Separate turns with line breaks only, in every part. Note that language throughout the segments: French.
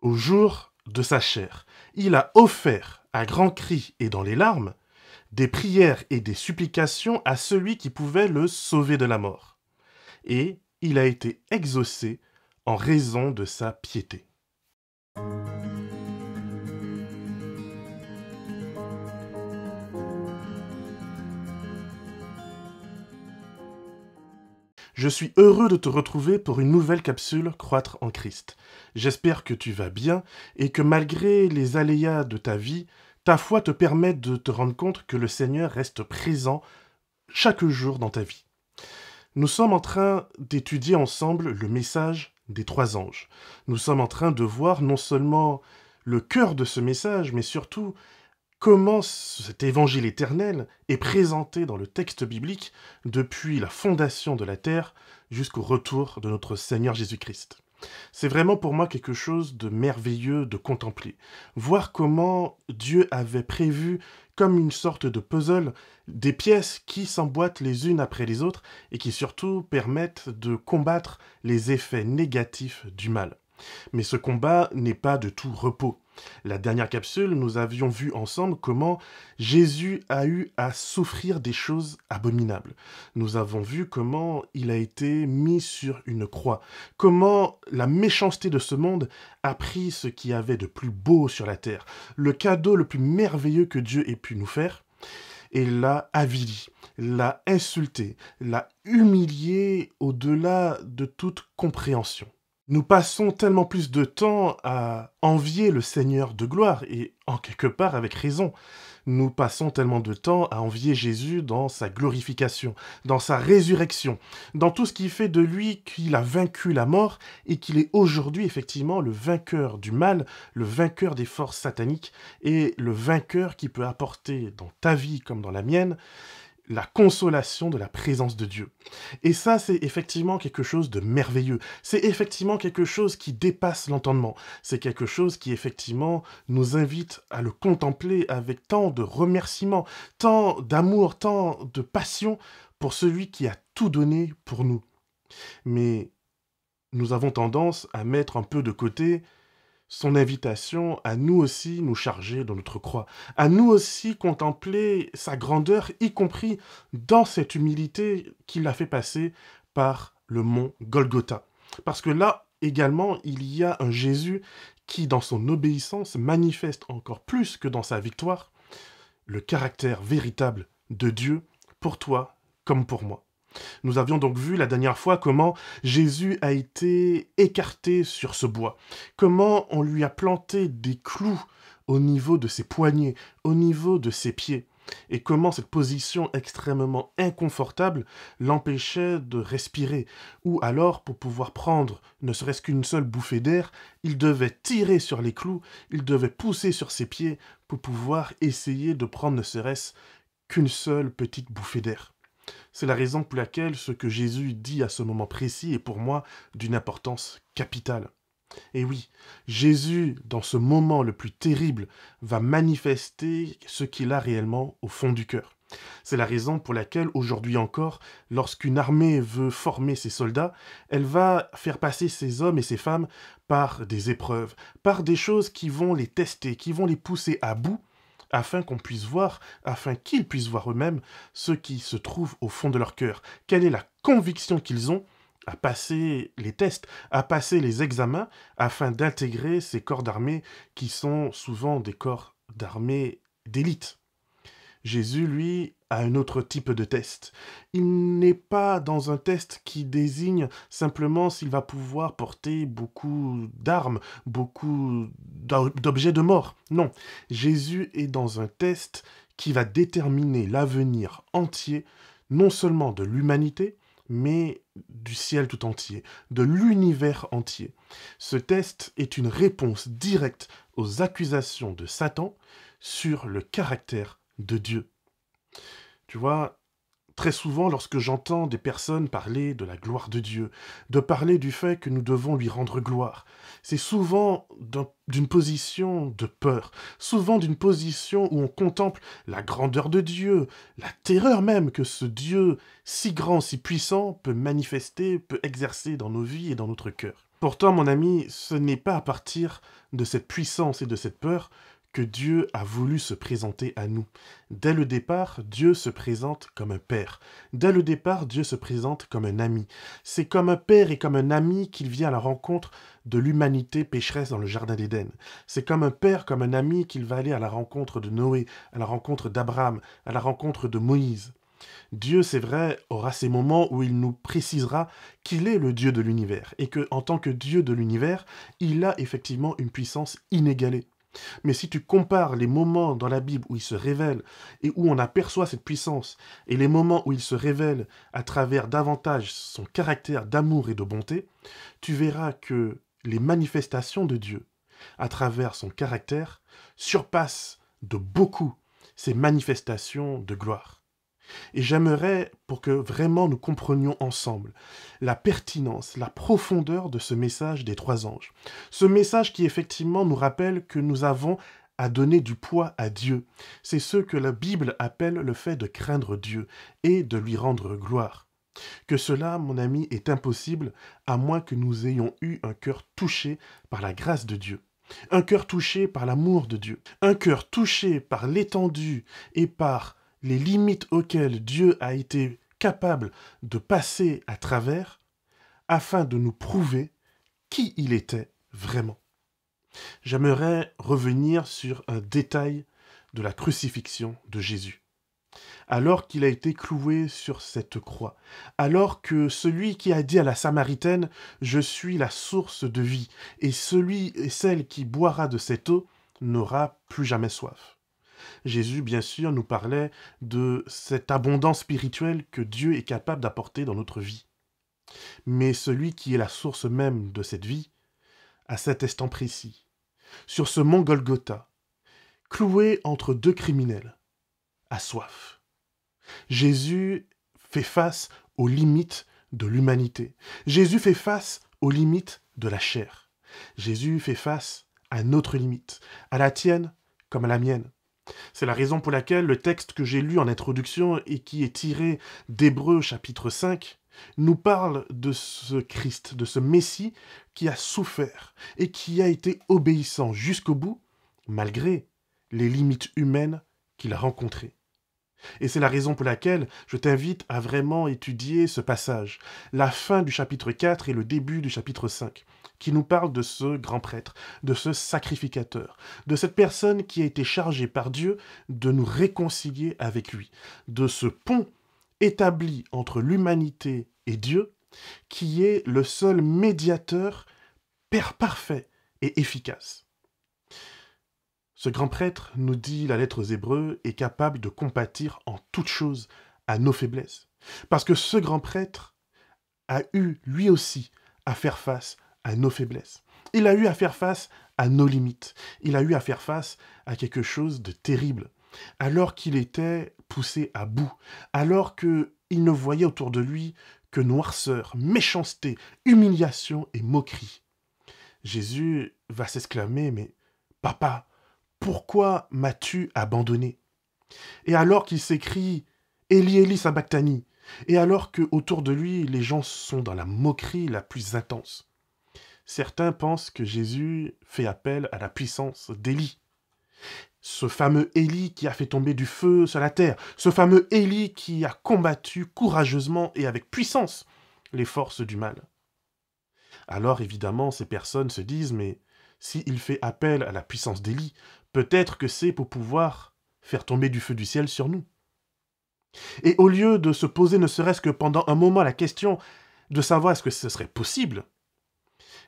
Au jour de sa chair, il a offert à grands cris et dans les larmes des prières et des supplications à celui qui pouvait le sauver de la mort. Et il a été exaucé en raison de sa piété. Je suis heureux de te retrouver pour une nouvelle capsule Croître en Christ. J'espère que tu vas bien et que malgré les aléas de ta vie, ta foi te permet de te rendre compte que le Seigneur reste présent chaque jour dans ta vie. Nous sommes en train d'étudier ensemble le message des 3 anges. Nous sommes en train de voir non seulement le cœur de ce message, mais surtout comment cet évangile éternel est présenté dans le texte biblique depuis la fondation de la terre jusqu'au retour de notre Seigneur Jésus-Christ. C'est vraiment pour moi quelque chose de merveilleux de contempler. Voir comment Dieu avait prévu, comme une sorte de puzzle, des pièces qui s'emboîtent les unes après les autres et qui surtout permettent de combattre les effets négatifs du mal. Mais ce combat n'est pas de tout repos. La dernière capsule, nous avions vu ensemble comment Jésus a eu à souffrir des choses abominables. Nous avons vu comment il a été mis sur une croix, comment la méchanceté de ce monde a pris ce qu'il y avait de plus beau sur la terre, le cadeau le plus merveilleux que Dieu ait pu nous faire, et l'a avili, l'a insulté, l'a humilié au-delà de toute compréhension. Nous passons tellement plus de temps à envier le Seigneur de gloire, et en quelque part avec raison. Nous passons tellement de temps à envier Jésus dans sa glorification, dans sa résurrection, dans tout ce qui fait de lui qu'il a vaincu la mort et qu'il est aujourd'hui effectivement le vainqueur du mal, le vainqueur des forces sataniques et le vainqueur qui peut apporter dans ta vie comme dans la mienne la consolation de la présence de Dieu. Et ça, c'est effectivement quelque chose de merveilleux. C'est effectivement quelque chose qui dépasse l'entendement. C'est quelque chose qui, effectivement, nous invite à le contempler avec tant de remerciements, tant d'amour, tant de passion pour celui qui a tout donné pour nous. Mais nous avons tendance à mettre un peu de côté son invitation à nous aussi nous charger de notre croix, à nous aussi contempler sa grandeur, y compris dans cette humilité qu'il a fait passer par le mont Golgotha. Parce que là également, il y a un Jésus qui, dans son obéissance, manifeste encore plus que dans sa victoire le caractère véritable de Dieu pour toi comme pour moi. Nous avions donc vu la dernière fois comment Jésus a été écarté sur ce bois, comment on lui a planté des clous au niveau de ses poignets, au niveau de ses pieds, et comment cette position extrêmement inconfortable l'empêchait de respirer, ou alors pour pouvoir prendre ne serait-ce qu'une seule bouffée d'air, il devait tirer sur les clous, il devait pousser sur ses pieds pour pouvoir essayer de prendre ne serait-ce qu'une seule petite bouffée d'air. C'est la raison pour laquelle ce que Jésus dit à ce moment précis est pour moi d'une importance capitale. Et oui, Jésus, dans ce moment le plus terrible, va manifester ce qu'il a réellement au fond du cœur. C'est la raison pour laquelle, aujourd'hui encore, lorsqu'une armée veut former ses soldats, elle va faire passer ses hommes et ses femmes par des épreuves, par des choses qui vont les tester, qui vont les pousser à bout, afin qu'on puisse voir, afin qu'ils puissent voir eux-mêmes ce qui se trouve au fond de leur cœur. Quelle est la conviction qu'ils ont à passer les tests, à passer les examens, afin d'intégrer ces corps d'armée qui sont souvent des corps d'armée d'élite. Jésus, lui, a un autre type de test. Il n'est pas dans un test qui désigne simplement s'il va pouvoir porter beaucoup d'armes, beaucoup d'objets de mort. Non, Jésus est dans un test qui va déterminer l'avenir entier, non seulement de l'humanité, mais du ciel tout entier, de l'univers entier. Ce test est une réponse directe aux accusations de Satan sur le caractère de Dieu. Tu vois, très souvent, lorsque j'entends des personnes parler de la gloire de Dieu, de parler du fait que nous devons lui rendre gloire, c'est souvent d'une position de peur, souvent d'une position où on contemple la grandeur de Dieu, la terreur même que ce Dieu si grand, si puissant peut manifester, peut exercer dans nos vies et dans notre cœur. Pourtant, mon ami, ce n'est pas à partir de cette puissance et de cette peur que Dieu a voulu se présenter à nous. Dès le départ, Dieu se présente comme un père. Dès le départ, Dieu se présente comme un ami. C'est comme un père et comme un ami qu'il vient à la rencontre de l'humanité pécheresse dans le jardin d'Éden. C'est comme un père, comme un ami qu'il va aller à la rencontre de Noé, à la rencontre d'Abraham, à la rencontre de Moïse. Dieu, c'est vrai, aura ces moments où il nous précisera qu'il est le Dieu de l'univers et que, en tant que Dieu de l'univers, il a effectivement une puissance inégalée. Mais si tu compares les moments dans la Bible où il se révèle et où on aperçoit cette puissance et les moments où il se révèle à travers davantage son caractère d'amour et de bonté, tu verras que les manifestations de Dieu à travers son caractère surpassent de beaucoup ces manifestations de gloire. Et j'aimerais, pour que vraiment nous comprenions ensemble, la pertinence, la profondeur de ce message des 3 anges. Ce message qui effectivement nous rappelle que nous avons à donner du poids à Dieu. C'est ce que la Bible appelle le fait de craindre Dieu et de lui rendre gloire. Que cela, mon ami, est impossible à moins que nous ayons eu un cœur touché par la grâce de Dieu. Un cœur touché par l'amour de Dieu. Un cœur touché par l'étendue et par les limites auxquelles Dieu a été capable de passer à travers afin de nous prouver qui il était vraiment. J'aimerais revenir sur un détail de la crucifixion de Jésus. Alors qu'il a été cloué sur cette croix, alors que celui qui a dit à la Samaritaine « Je suis la source de vie, et celui et celle qui boira de cette eau n'aura plus jamais soif ». Jésus, bien sûr, nous parlait de cette abondance spirituelle que Dieu est capable d'apporter dans notre vie. Mais celui qui est la source même de cette vie, à cet instant précis, sur ce mont Golgotha, cloué entre 2 criminels, a soif. Jésus fait face aux limites de l'humanité. Jésus fait face aux limites de la chair. Jésus fait face à notre limite, à la tienne comme à la mienne. C'est la raison pour laquelle le texte que j'ai lu en introduction et qui est tiré d'Hébreux chapitre 5 nous parle de ce Christ, de ce Messie qui a souffert et qui a été obéissant jusqu'au bout, malgré les limites humaines qu'il a rencontrées. Et c'est la raison pour laquelle je t'invite à vraiment étudier ce passage, la fin du chapitre 4 et le début du chapitre 5, qui nous parle de ce grand prêtre, de ce sacrificateur, de cette personne qui a été chargée par Dieu de nous réconcilier avec lui, de ce pont établi entre l'humanité et Dieu, qui est le seul médiateur parfait et efficace. Ce grand prêtre, nous dit la lettre aux Hébreux, est capable de compatir en toutes choses à nos faiblesses. Parce que ce grand prêtre a eu, lui aussi, à faire face à nos faiblesses. Il a eu à faire face à nos limites. Il a eu à faire face à quelque chose de terrible. Alors qu'il était poussé à bout, alors qu'il ne voyait autour de lui que noirceur, méchanceté, humiliation et moquerie. Jésus va s'exclamer, mais « Papa, pourquoi m'as-tu abandonné ?» Et alors qu'il s'écrie « Élie, Élie, sabachthani », et alors que autour de lui, les gens sont dans la moquerie la plus intense. Certains pensent que Jésus fait appel à la puissance d'Élie. Ce fameux Élie qui a fait tomber du feu sur la terre, ce fameux Élie qui a combattu courageusement et avec puissance les forces du mal. Alors évidemment, ces personnes se disent « Mais s'il fait appel à la puissance d'Élie, peut-être que c'est pour pouvoir faire tomber du feu du ciel sur nous. » Et au lieu de se poser ne serait-ce que pendant un moment la question de savoir est-ce que ce serait possible,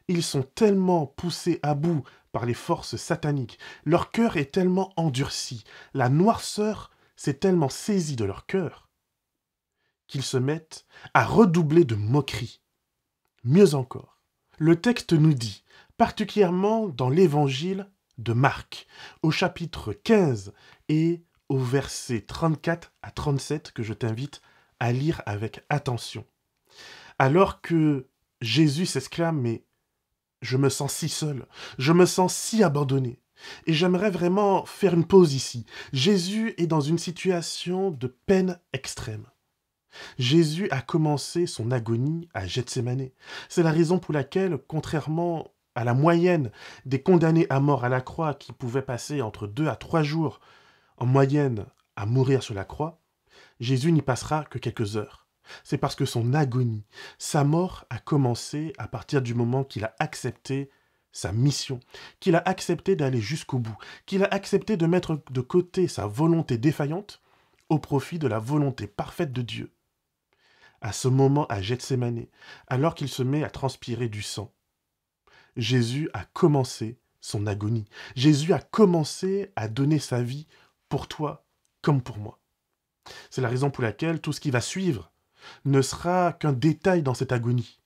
ils sont tellement poussés à bout par les forces sataniques, leur cœur est tellement endurci, la noirceur s'est tellement saisie de leur cœur, qu'ils se mettent à redoubler de moquerie. Mieux encore, le texte nous dit, particulièrement dans l'évangile de Marc, au chapitre 15 et au verset 34 à 37 que je t'invite à lire avec attention. Alors que Jésus s'exclame « Mais je me sens si seul, je me sens si abandonné. » Et j'aimerais vraiment faire une pause ici. Jésus est dans une situation de peine extrême. Jésus a commencé son agonie à Gethsémané. C'est la raison pour laquelle, contrairement à la moyenne des condamnés à mort à la croix qui pouvaient passer entre 2 à 3 jours en moyenne à mourir sur la croix, Jésus n'y passera que quelques heures. C'est parce que son agonie, sa mort a commencé à partir du moment qu'il a accepté sa mission, qu'il a accepté d'aller jusqu'au bout, qu'il a accepté de mettre de côté sa volonté défaillante au profit de la volonté parfaite de Dieu. À ce moment à Gethsémané, alors qu'il se met à transpirer du sang, Jésus a commencé son agonie. Jésus a commencé à donner sa vie pour toi comme pour moi. C'est la raison pour laquelle tout ce qui va suivre ne sera qu'un détail dans cette agonie.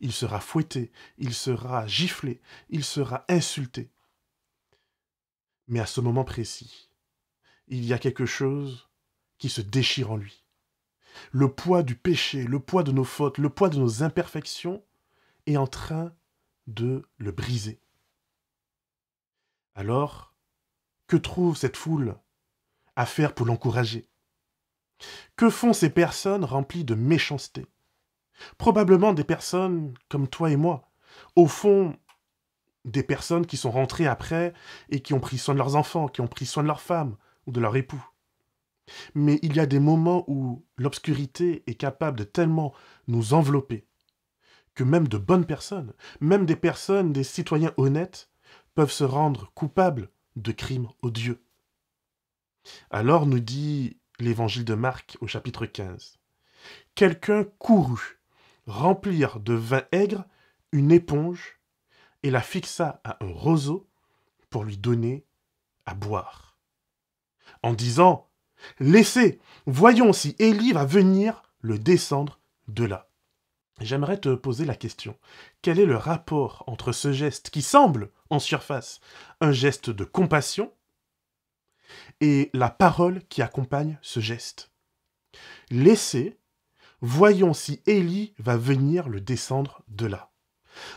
Il sera fouetté, il sera giflé, il sera insulté. Mais à ce moment précis, il y a quelque chose qui se déchire en lui. Le poids du péché, le poids de nos fautes, le poids de nos imperfections est en train de le briser. Alors, que trouve cette foule à faire pour l'encourager? Que font ces personnes remplies de méchanceté? Probablement des personnes comme toi et moi. Au fond, des personnes qui sont rentrées après et qui ont pris soin de leurs enfants, qui ont pris soin de leurs femmes ou de leur époux. Mais il y a des moments où l'obscurité est capable de tellement nous envelopper que même de bonnes personnes, même des personnes, des citoyens honnêtes, peuvent se rendre coupables de crimes odieux. Alors nous dit l'évangile de Marc au chapitre 15. Quelqu'un courut remplir de vin aigre une éponge et la fixa à un roseau pour lui donner à boire. En disant « Laissez, voyons si Élie va venir le descendre de là. » J'aimerais te poser la question. Quel est le rapport entre ce geste qui semble, en surface, un geste de compassion et la parole qui accompagne ce geste? Laissez, voyons si Élie va venir le descendre de là.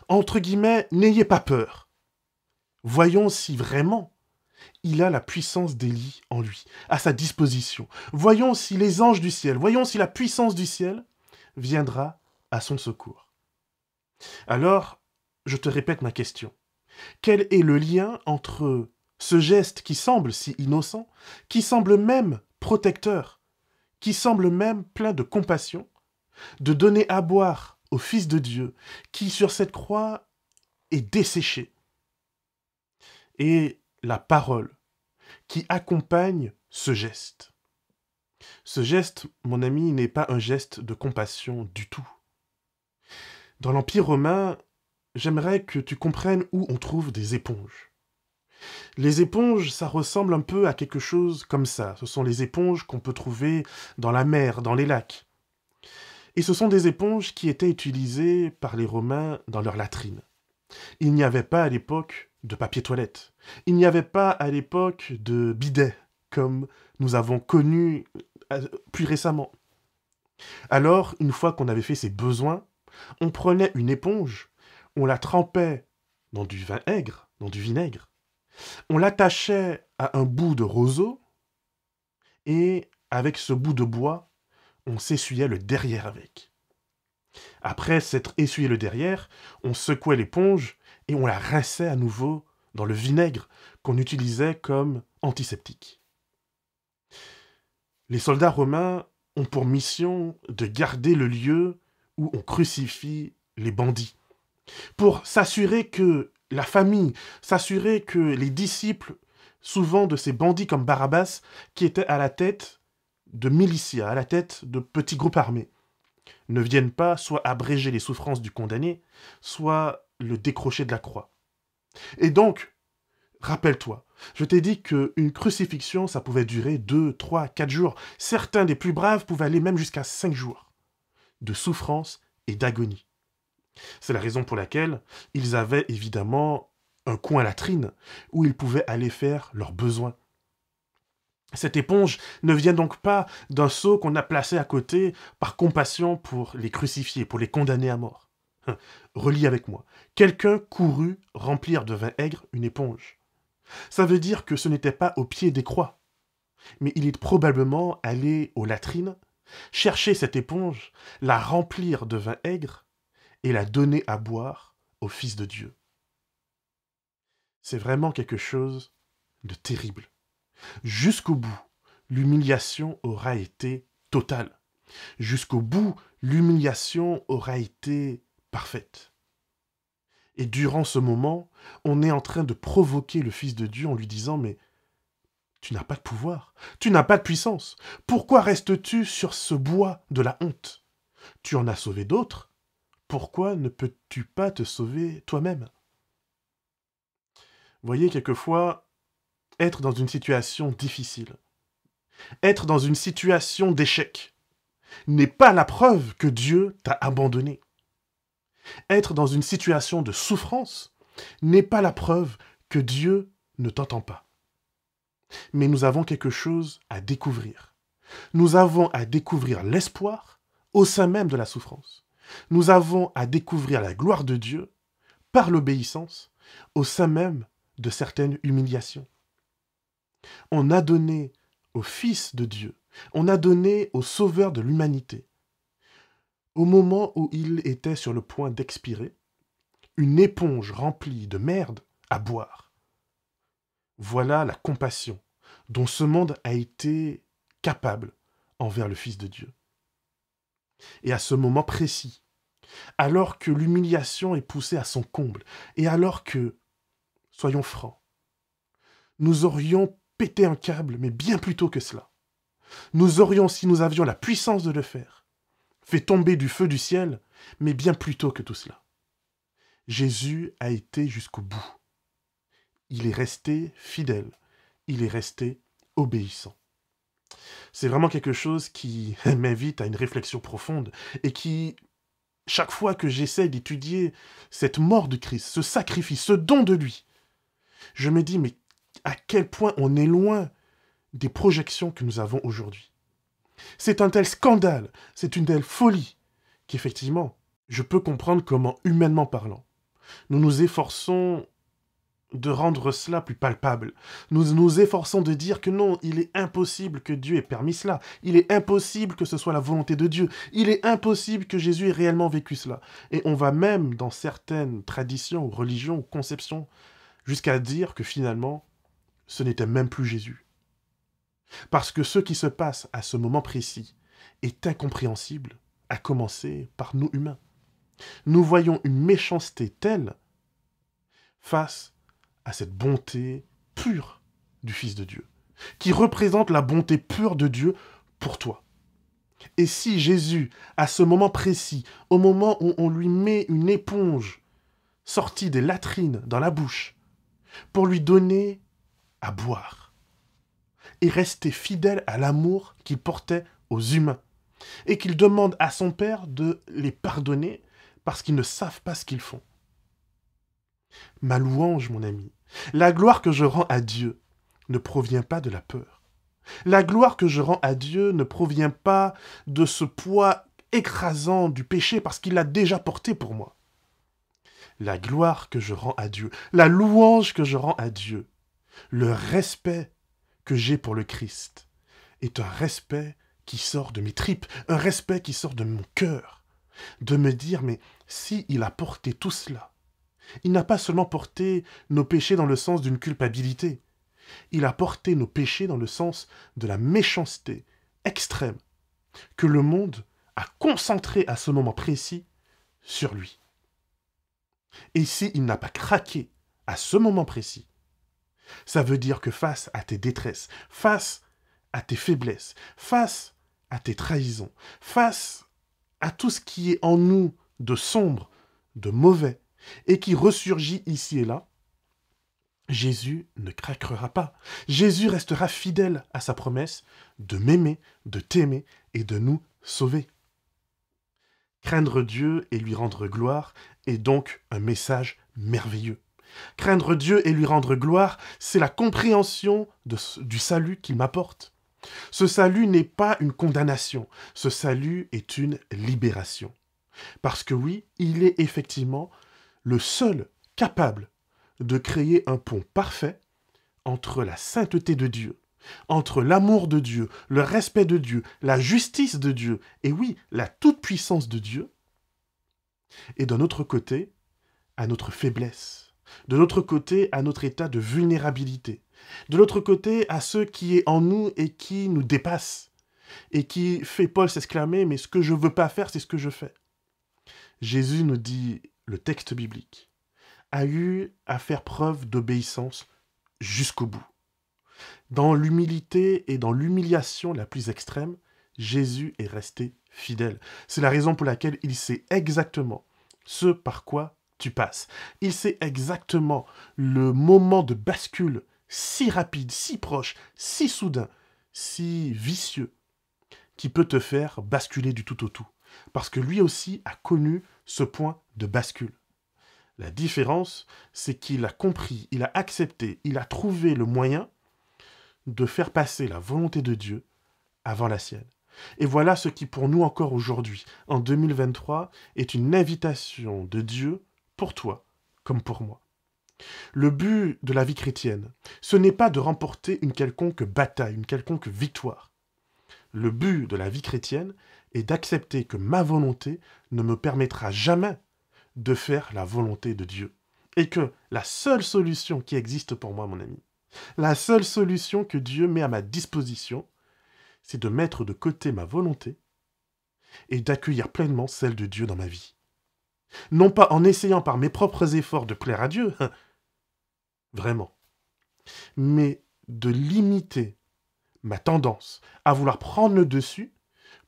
Entre guillemets, n'ayez pas peur. Voyons si vraiment il a la puissance d'Élie en lui, à sa disposition. Voyons si les anges du ciel, voyons si la puissance du ciel viendra à son secours. Alors, je te répète ma question. Quel est le lien entre ce geste qui semble si innocent, qui semble même protecteur, qui semble même plein de compassion, de donner à boire au Fils de Dieu, qui sur cette croix est desséché, et la parole qui accompagne ce geste? Ce geste, mon ami, n'est pas un geste de compassion du tout. Dans l'Empire romain, j'aimerais que tu comprennes où on trouve des éponges. Les éponges, ça ressemble un peu à quelque chose comme ça. Ce sont les éponges qu'on peut trouver dans la mer, dans les lacs. Et ce sont des éponges qui étaient utilisées par les Romains dans leurs latrines. Il n'y avait pas à l'époque de papier toilette. Il n'y avait pas à l'époque de bidet, comme nous avons connu plus récemment. Alors, une fois qu'on avait fait ses besoins, on prenait une éponge, on la trempait dans du vin aigre, dans du vinaigre, on l'attachait à un bout de roseau, et avec ce bout de bois, on s'essuyait le derrière avec. Après s'être essuyé le derrière, on secouait l'éponge et on la rinçait à nouveau dans le vinaigre qu'on utilisait comme antiseptique. Les soldats romains ont pour mission de garder le lieu où on crucifie les bandits, pour s'assurer que la famille, s'assurer que les disciples, souvent de ces bandits comme Barabbas, qui étaient à la tête de milicias, à la tête de petits groupes armés, ne viennent pas soit abréger les souffrances du condamné, soit le décrocher de la croix. Et donc, rappelle-toi, je t'ai dit qu'une crucifixion, ça pouvait durer 2, 3, 4 jours. Certains des plus braves pouvaient aller même jusqu'à 5 jours de souffrance et d'agonie. C'est la raison pour laquelle ils avaient évidemment un coin latrine où ils pouvaient aller faire leurs besoins. Cette éponge ne vient donc pas d'un seau qu'on a placé à côté par compassion pour les crucifier, pour les condamner à mort. Relis avec moi. Quelqu'un courut remplir de vin aigre une éponge. Ça veut dire que ce n'était pas au pied des croix, mais il est probablement allé aux latrines chercher cette éponge, la remplir de vin aigre et la donner à boire au Fils de Dieu. C'est vraiment quelque chose de terrible. Jusqu'au bout, l'humiliation aura été totale. Jusqu'au bout, l'humiliation aura été parfaite. Et durant ce moment, on est en train de provoquer le Fils de Dieu en lui disant « Mais tu n'as pas de pouvoir, tu n'as pas de puissance. Pourquoi restes-tu sur ce bois de la honte? Tu en as sauvé d'autres. Pourquoi ne peux-tu pas te sauver toi-même » Vous voyez, quelquefois, être dans une situation difficile, être dans une situation d'échec, n'est pas la preuve que Dieu t'a abandonné. Être dans une situation de souffrance n'est pas la preuve que Dieu ne t'entend pas. Mais nous avons quelque chose à découvrir. Nous avons à découvrir l'espoir au sein même de la souffrance. Nous avons à découvrir la gloire de Dieu par l'obéissance au sein même de certaines humiliations. On a donné au Fils de Dieu, on a donné au Sauveur de l'humanité, au moment où il était sur le point d'expirer, une éponge remplie de merde à boire. Voilà la compassion dont ce monde a été capable envers le Fils de Dieu. Et à ce moment précis, alors que l'humiliation est poussée à son comble, et alors que, soyons francs, nous aurions pété un câble, mais bien plus tôt que cela. Nous aurions, si nous avions la puissance de le faire, fait tomber du feu du ciel, mais bien plus tôt que tout cela. Jésus a été jusqu'au bout. Il est resté fidèle. Il est resté obéissant. C'est vraiment quelque chose qui m'invite à une réflexion profonde et qui, chaque fois que j'essaie d'étudier cette mort de Christ, ce sacrifice, ce don de lui, je me dis, mais à quel point on est loin des projections que nous avons aujourd'hui. C'est un tel scandale, c'est une telle folie, qu'effectivement, je peux comprendre comment, humainement parlant, nous nous efforçons de rendre cela plus palpable. Nous nous efforçons de dire que non, il est impossible que Dieu ait permis cela. Il est impossible que ce soit la volonté de Dieu. Il est impossible que Jésus ait réellement vécu cela. Et on va même, dans certaines traditions, ou religions, ou conceptions, jusqu'à dire que finalement, ce n'était même plus Jésus. Parce que ce qui se passe à ce moment précis est incompréhensible, à commencer par nous humains. Nous voyons une méchanceté telle face à cette bonté pure du Fils de Dieu, qui représente la bonté pure de Dieu pour toi. Et si Jésus, à ce moment précis, au moment où on lui met une éponge sortie des latrines dans la bouche, pour lui donner à boire, et rester fidèle à l'amour qu'il portait aux humains, et qu'il demande à son Père de les pardonner parce qu'ils ne savent pas ce qu'ils font. Ma louange, mon ami, la gloire que je rends à Dieu ne provient pas de la peur. La gloire que je rends à Dieu ne provient pas de ce poids écrasant du péché parce qu'il l'a déjà porté pour moi. La gloire que je rends à Dieu, la louange que je rends à Dieu, le respect que j'ai pour le Christ est un respect qui sort de mes tripes, un respect qui sort de mon cœur, de me dire, mais si il a porté tout cela, il n'a pas seulement porté nos péchés dans le sens d'une culpabilité, il a porté nos péchés dans le sens de la méchanceté extrême que le monde a concentré à ce moment précis sur lui. Et s'il n'a pas craqué à ce moment précis, ça veut dire que face à tes détresses, face à tes faiblesses, face à tes trahisons, face à tout ce qui est en nous de sombre, de mauvais, et qui ressurgit ici et là, Jésus ne craquera pas. Jésus restera fidèle à sa promesse de m'aimer, de t'aimer et de nous sauver. Craindre Dieu et lui rendre gloire est donc un message merveilleux. Craindre Dieu et lui rendre gloire, c'est la compréhension du salut qu'il m'apporte. Ce salut n'est pas une condamnation, ce salut est une libération. Parce que oui, il est effectivement le seul capable de créer un pont parfait entre la sainteté de Dieu, entre l'amour de Dieu, le respect de Dieu, la justice de Dieu, et oui, la toute-puissance de Dieu, et d'un autre côté, à notre faiblesse, de l'autre côté, à notre état de vulnérabilité, de l'autre côté, à ce qui est en nous et qui nous dépasse, et qui fait Paul s'exclamer, mais ce que je ne veux pas faire, c'est ce que je fais. Jésus nous dit, le texte biblique, a eu à faire preuve d'obéissance jusqu'au bout. Dans l'humilité et dans l'humiliation la plus extrême, Jésus est resté fidèle. C'est la raison pour laquelle il sait exactement ce par quoi tu passes. Il sait exactement le moment de bascule si rapide, si proche, si soudain, si vicieux, qui peut te faire basculer du tout au tout. Parce que lui aussi a connu ce point de bascule. La différence, c'est qu'il a compris, il a accepté, il a trouvé le moyen de faire passer la volonté de Dieu avant la sienne. Et voilà ce qui pour nous encore aujourd'hui, en 2023, est une invitation de Dieu pour toi comme pour moi. Le but de la vie chrétienne, ce n'est pas de remporter une quelconque bataille, une quelconque victoire. Le but de la vie chrétienne est d'accepter que ma volonté ne me permettra jamais de faire la volonté de Dieu. Et que la seule solution qui existe pour moi, mon ami, la seule solution que Dieu met à ma disposition, c'est de mettre de côté ma volonté et d'accueillir pleinement celle de Dieu dans ma vie. Non pas en essayant par mes propres efforts de plaire à Dieu, vraiment, mais de limiter ma tendance à vouloir prendre le dessus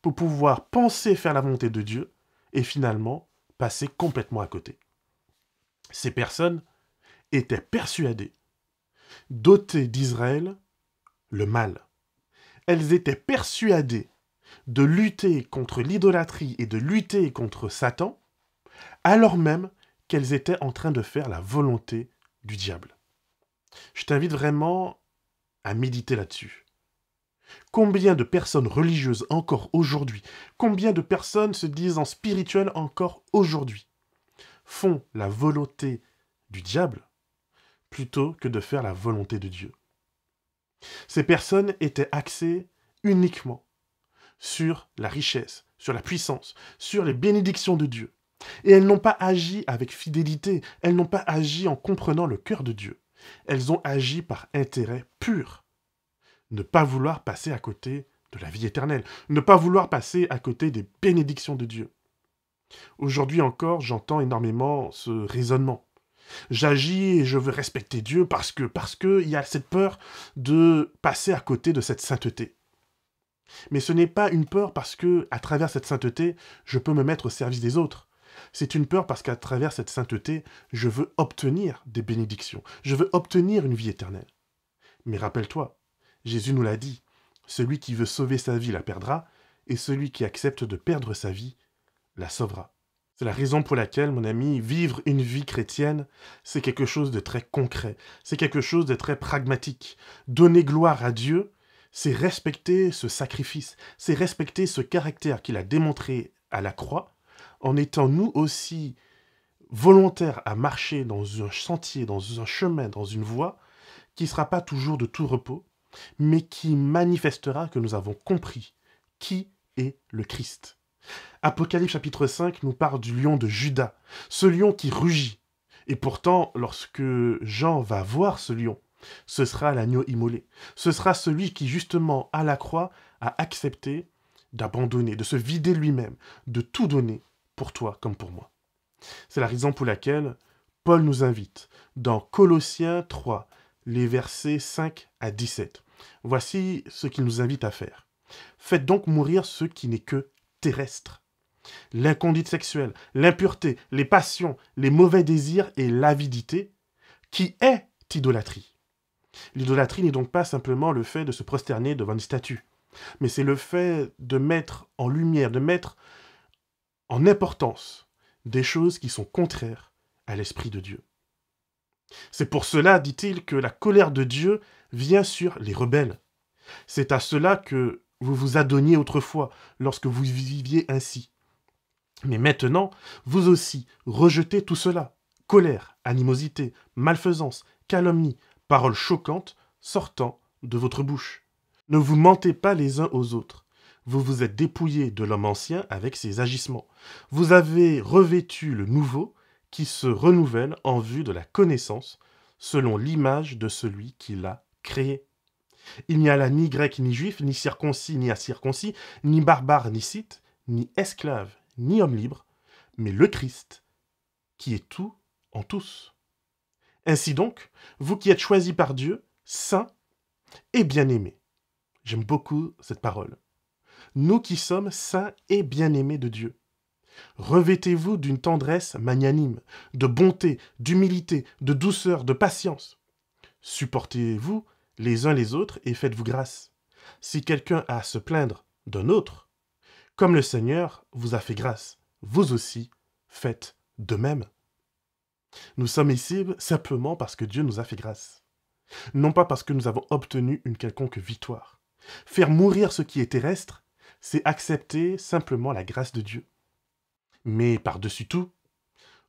pour pouvoir penser faire la volonté de Dieu et finalement passer complètement à côté. Ces personnes étaient persuadées d'ôter d'Israël le mal. Elles étaient persuadées de lutter contre l'idolâtrie et de lutter contre Satan, alors même qu'elles étaient en train de faire la volonté du diable. Je t'invite vraiment à méditer là-dessus. Combien de personnes religieuses encore aujourd'hui, combien de personnes se disant spirituelles encore aujourd'hui, font la volonté du diable plutôt que de faire la volonté de Dieu. Ces personnes étaient axées uniquement sur la richesse, sur la puissance, sur les bénédictions de Dieu. Et elles n'ont pas agi avec fidélité, elles n'ont pas agi en comprenant le cœur de Dieu. Elles ont agi par intérêt pur. Ne pas vouloir passer à côté de la vie éternelle, ne pas vouloir passer à côté des bénédictions de Dieu. Aujourd'hui encore, j'entends énormément ce raisonnement. J'agis et je veux respecter Dieu parce que il y a cette peur de passer à côté de cette sainteté. Mais ce n'est pas une peur parce que, à travers cette sainteté, je peux me mettre au service des autres. C'est une peur parce qu'à travers cette sainteté, je veux obtenir des bénédictions. Je veux obtenir une vie éternelle. Mais rappelle-toi, Jésus nous l'a dit, celui qui veut sauver sa vie la perdra, et celui qui accepte de perdre sa vie la sauvera. C'est la raison pour laquelle, mon ami, vivre une vie chrétienne, c'est quelque chose de très concret, c'est quelque chose de très pragmatique. Donner gloire à Dieu, c'est respecter ce sacrifice, c'est respecter ce caractère qu'il a démontré à la croix, en étant nous aussi volontaires à marcher dans un sentier, dans un chemin, dans une voie, qui ne sera pas toujours de tout repos, mais qui manifestera que nous avons compris qui est le Christ. Apocalypse chapitre 5 nous parle du lion de Juda, ce lion qui rugit. Et pourtant, lorsque Jean va voir ce lion, ce sera l'agneau immolé. Ce sera celui qui, justement, à la croix, a accepté d'abandonner, de se vider lui-même, de tout donner pour toi comme pour moi. C'est la raison pour laquelle Paul nous invite, dans Colossiens 3, les versets 5 à 17. Voici ce qu'il nous invite à faire. Faites donc mourir ce qui n'est que terrestre. L'inconduite sexuelle, l'impureté, les passions, les mauvais désirs et l'avidité, qui est idolâtrie. L'idolâtrie n'est donc pas simplement le fait de se prosterner devant une statue, mais c'est le fait de mettre en lumière, de mettre en importance des choses qui sont contraires à l'Esprit de Dieu. C'est pour cela, dit-il, que la colère de Dieu vient sur les rebelles. C'est à cela que vous vous adonniez autrefois, lorsque vous viviez ainsi. Mais maintenant, vous aussi, rejetez tout cela. Colère, animosité, malfaisance, calomnie, paroles choquantes sortant de votre bouche. Ne vous mentez pas les uns aux autres. Vous vous êtes dépouillés de l'homme ancien avec ses agissements. Vous avez revêtu le nouveau qui se renouvelle en vue de la connaissance selon l'image de celui qui l'a créé. Il n'y a là ni grec ni juif, ni circoncis ni incirconcis, ni barbare ni scythe, ni esclave, ni homme libre, mais le Christ, qui est tout en tous. Ainsi donc, vous qui êtes choisis par Dieu, saints et bien-aimés. J'aime beaucoup cette parole. Nous qui sommes saints et bien-aimés de Dieu. Revêtez-vous d'une tendresse magnanime, de bonté, d'humilité, de douceur, de patience. Supportez-vous les uns les autres et faites-vous grâce. Si quelqu'un a à se plaindre d'un autre, comme le Seigneur vous a fait grâce, vous aussi faites de même. Nous sommes ici simplement parce que Dieu nous a fait grâce, non pas parce que nous avons obtenu une quelconque victoire. Faire mourir ce qui est terrestre, c'est accepter simplement la grâce de Dieu. Mais par-dessus tout,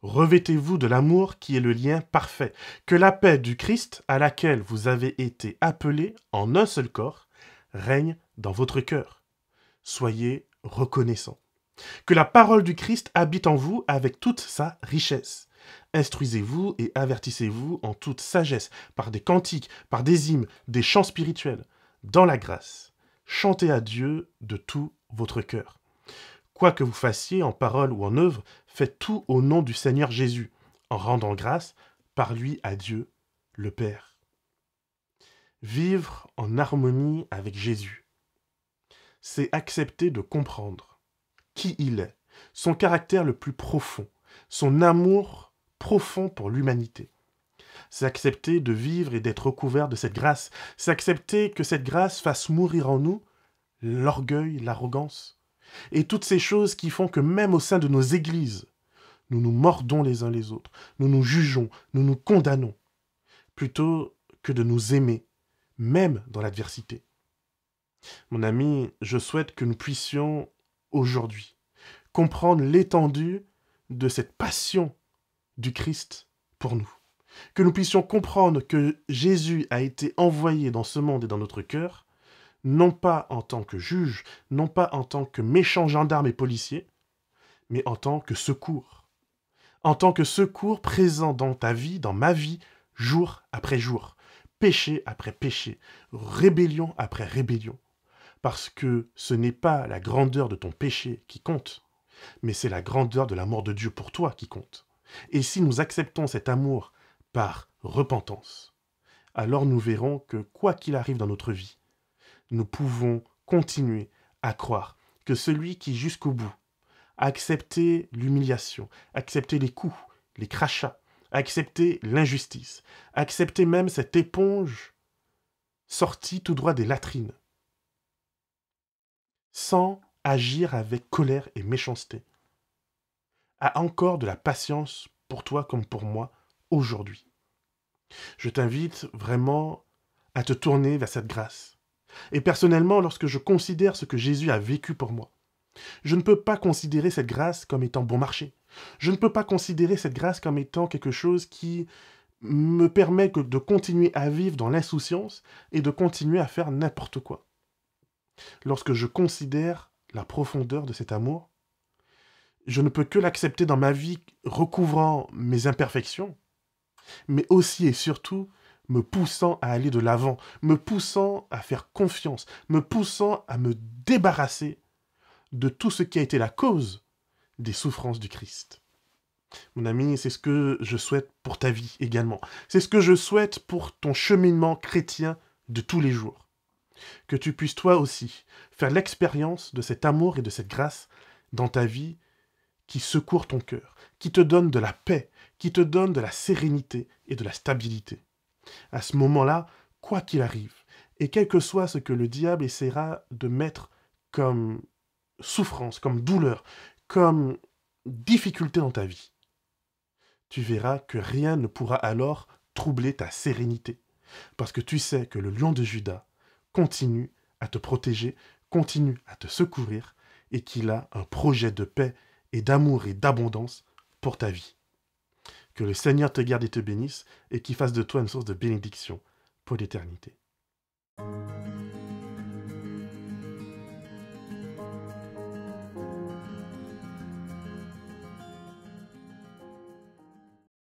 revêtez-vous de l'amour qui est le lien parfait, que la paix du Christ, à laquelle vous avez été appelés en un seul corps, règne dans votre cœur. Soyez reconnaissants. Que la parole du Christ habite en vous avec toute sa richesse. Instruisez-vous et avertissez-vous en toute sagesse, par des cantiques, par des hymnes, des chants spirituels, dans la grâce. Chantez à Dieu de tout votre cœur. Quoi que vous fassiez en parole ou en œuvre, faites tout au nom du Seigneur Jésus, en rendant grâce par lui à Dieu, le Père. Vivre en harmonie avec Jésus, c'est accepter de comprendre qui il est, son caractère le plus profond, son amour profond pour l'humanité. C'est accepter de vivre et d'être recouvert de cette grâce. C'est accepter que cette grâce fasse mourir en nous l'orgueil, l'arrogance, et toutes ces choses qui font que même au sein de nos églises, nous nous mordons les uns les autres, nous nous jugeons, nous nous condamnons, plutôt que de nous aimer, même dans l'adversité. Mon ami, je souhaite que nous puissions aujourd'hui comprendre l'étendue de cette passion du Christ pour nous. Que nous puissions comprendre que Jésus a été envoyé dans ce monde et dans notre cœur, non pas en tant que juge, non pas en tant que méchant gendarme et policier, mais en tant que secours. En tant que secours présent dans ta vie, dans ma vie, jour après jour, péché après péché, rébellion après rébellion. Parce que ce n'est pas la grandeur de ton péché qui compte, mais c'est la grandeur de l'amour de Dieu pour toi qui compte. Et si nous acceptons cet amour par repentance, alors nous verrons que quoi qu'il arrive dans notre vie, nous pouvons continuer à croire que celui qui jusqu'au bout a accepté l'humiliation, accepté les coups, les crachats, accepté l'injustice, accepté même cette éponge sortie tout droit des latrines, sans agir avec colère et méchanceté, a encore de la patience pour toi comme pour moi aujourd'hui. Je t'invite vraiment à te tourner vers cette grâce. Et personnellement, lorsque je considère ce que Jésus a vécu pour moi, je ne peux pas considérer cette grâce comme étant bon marché. Je ne peux pas considérer cette grâce comme étant quelque chose qui me permet de continuer à vivre dans l'insouciance et de continuer à faire n'importe quoi. Lorsque je considère la profondeur de cet amour, je ne peux que l'accepter dans ma vie recouvrant mes imperfections, mais aussi et surtout me poussant à aller de l'avant, me poussant à faire confiance, me poussant à me débarrasser de tout ce qui a été la cause des souffrances du Christ. Mon ami, c'est ce que je souhaite pour ta vie également. C'est ce que je souhaite pour ton cheminement chrétien de tous les jours. Que tu puisses toi aussi faire l'expérience de cet amour et de cette grâce dans ta vie qui secourt ton cœur, qui te donne de la paix, qui te donne de la sérénité et de la stabilité. À ce moment-là, quoi qu'il arrive, et quel que soit ce que le diable essaiera de mettre comme souffrance, comme douleur, comme difficulté dans ta vie, tu verras que rien ne pourra alors troubler ta sérénité, parce que tu sais que le lion de Juda continue à te protéger, continue à te secourir, et qu'il a un projet de paix et d'amour et d'abondance pour ta vie. Que le Seigneur te garde et te bénisse, et qu'il fasse de toi une source de bénédiction pour l'éternité.